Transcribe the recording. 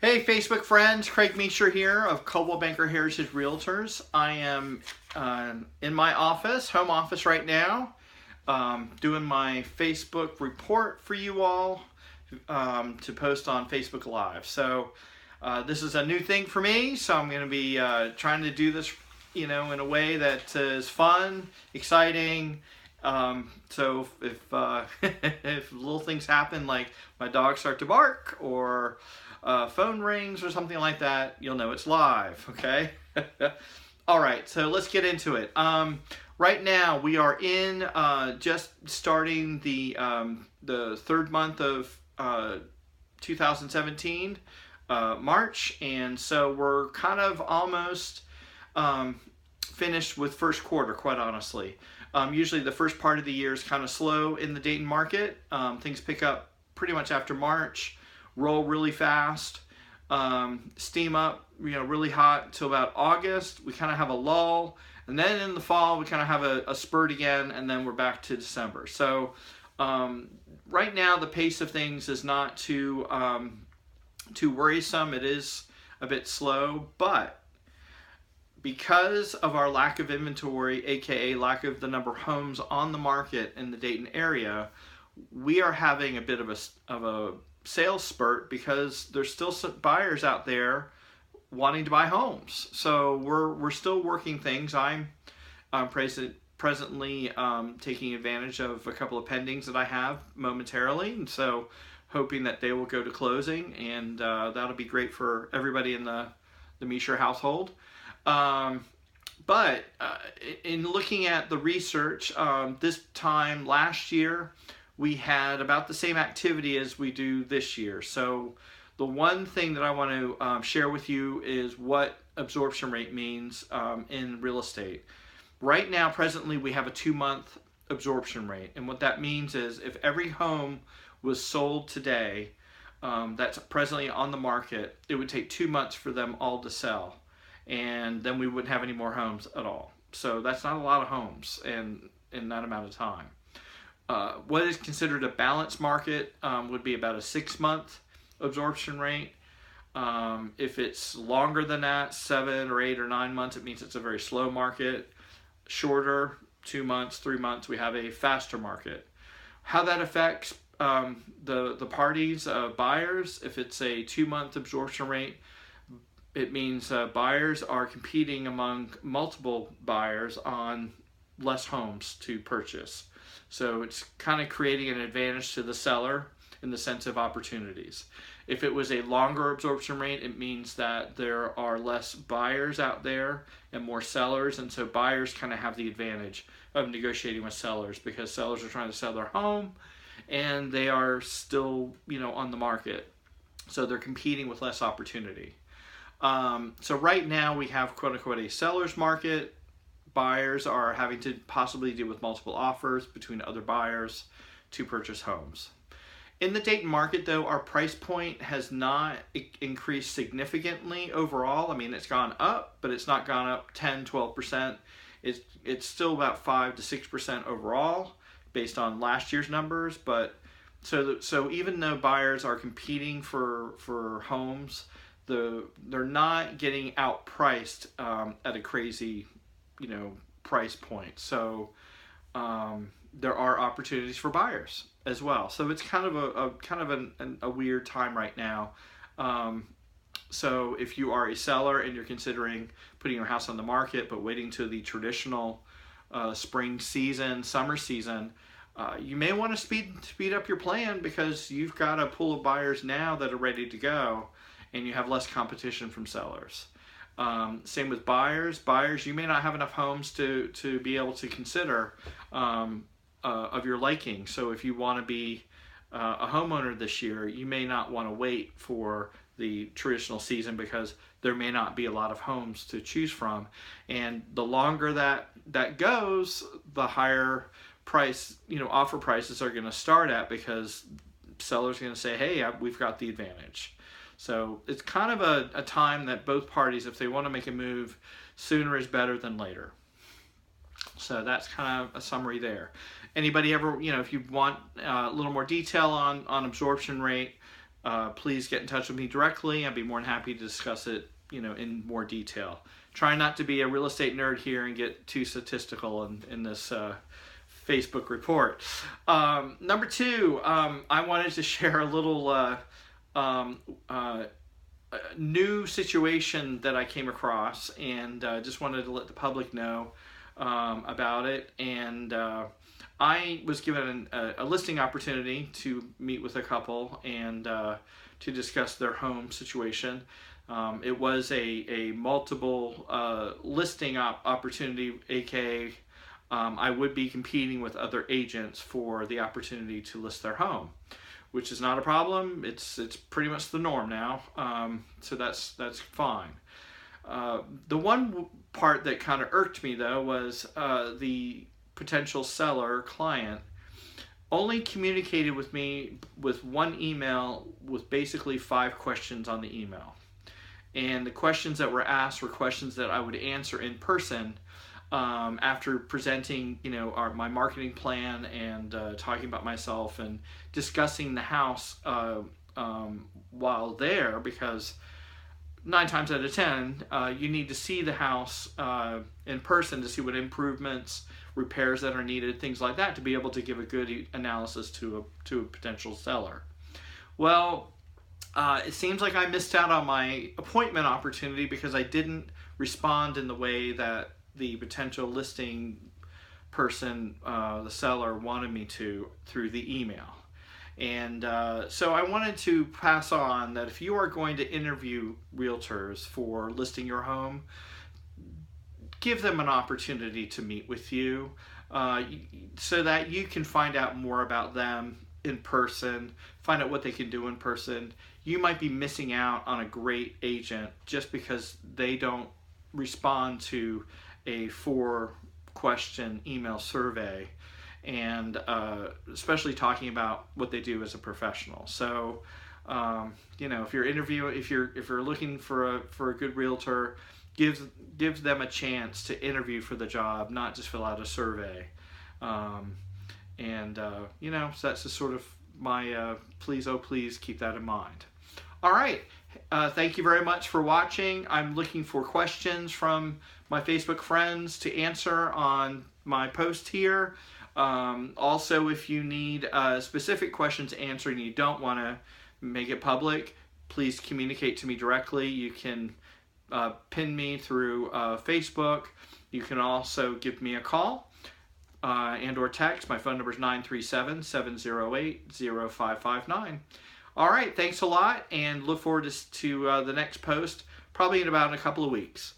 Hey Facebook friends, Craig Mesure here of Coldwell Banker Heritage Realtors. I am in my office, home office right now, doing my Facebook report for you all to post on Facebook Live. So this is a new thing for me, so I'm going to be trying to do this, in a way that is fun, exciting. So if if little things happen, like my dogs start to bark or phone rings or something like that, you'll know it's live, okay? All right, so let's get into it. Right now we are in just starting the third month of 2017, March, and so we're kind of almost finished with first quarter, quite honestly. Usually the first part of the year is kind of slow in the Dayton market. Things pick up pretty much after March, roll really fast, steam up, really hot till about August. We kind of have a lull, and then in the fall we kind of have a spurt again, and then we're back to December. So right now the pace of things is not too worrisome. It is a bit slow, but because of our lack of inventory, aka lack of the number of homes on the market in the Dayton area, we are having a bit of a sales spurt because there's still some buyers out there wanting to buy homes. So we're still working things. I'm presently taking advantage of a couple of pendings that I have momentarily, and so hoping that they will go to closing, and that'll be great for everybody in the Mesure household. But in looking at the research, this time last year, we had about the same activity as we do this year. So the one thing that I want to share with you is what absorption rate means in real estate. Right now, presently, we have a 2-month absorption rate. And what that means is if every home was sold today that's presently on the market, it would take 2 months for them all to sell. And then we wouldn't have any more homes at all. So that's not a lot of homes in that amount of time. What is considered a balanced market would be about a 6-month absorption rate. If it's longer than that, 7 or 8 or 9 months, it means it's a very slow market. Shorter, 2 months, 3 months, we have a faster market. How that affects the parties, buyers, if it's a 2-month absorption rate, it means buyers are competing among multiple buyers on less homes to purchase. So it's kind of creating an advantage to the seller in the sense of opportunities. If it was a longer absorption rate, it means that there are less buyers out there and more sellers, and so buyers kind of have the advantage of negotiating with sellers because sellers are trying to sell their home and they are still, on the market. So they're competing with less opportunity. So right now we have quote unquote a seller's market. Buyers are having to possibly deal with multiple offers between other buyers to purchase homes. In the Dayton market though, our price point has not increased significantly overall. I mean, it's gone up, but it's not gone up 10-12%. It's still about 5 to 6% overall based on last year's numbers. But so even though buyers are competing for homes, they're not getting outpriced at a crazy, price point. So there are opportunities for buyers as well. So it's kind of a weird time right now. So if you are a seller and you're considering putting your house on the market but waiting to the traditional spring season, summer season, you may want to speed up your plan because you've got a pool of buyers now that are ready to go, and you have less competition from sellers. Same with buyers. Buyers, you may not have enough homes to be able to consider of your liking. So if you want to be a homeowner this year, you may not want to wait for the traditional season because there may not be a lot of homes to choose from. And the longer that goes, the higher price, offer prices are going to start at because sellers are going to say, hey, we've got the advantage. So it's kind of a time that both parties, if they want to make a move, sooner is better than later. So that's kind of a summary there. Anybody ever, if you want a little more detail on absorption rate, please get in touch with me directly. I'd be more than happy to discuss it, in more detail. Try not to be a real estate nerd here and get too statistical in this Facebook report. Number two, I wanted to share a little new situation that I came across, and just wanted to let the public know about it. And I was given a listing opportunity to meet with a couple and to discuss their home situation. It was a multiple listing opportunity, aka I would be competing with other agents for the opportunity to list their home, which is not a problem. It's pretty much the norm now, so that's fine. The one part that kind of irked me though was the potential seller client only communicated with me with one email with basically 5 questions on the email. And the questions that were asked were questions that I would answer in person after presenting, my marketing plan and talking about myself and discussing the house while there, because 9 times out of 10, you need to see the house in person to see what improvements, repairs that are needed, things like that, to be able to give a good analysis to a potential seller. Well, it seems like I missed out on my appointment opportunity because I didn't respond in the way that the potential listing person, the seller, wanted me to through the email. And so I wanted to pass on that if you are going to interview realtors for listing your home, give them an opportunity to meet with you so that you can find out more about them in person, find out what they can do in person. You might be missing out on a great agent just because they don't respond to a 4-question email survey, and especially talking about what they do as a professional. So if you're looking for a good realtor, give them a chance to interview for the job, not just fill out a survey. So that's just sort of my please keep that in mind. All right. Thank you very much for watching. I'm looking for questions from my Facebook friends to answer on my post here. Also, if you need specific questions answered and you don't want to make it public, please communicate to me directly. You can pin me through Facebook. You can also give me a call and or text. My phone number is 937-708-0559. All right, thanks a lot, and look forward to the next post, probably in about a couple of weeks.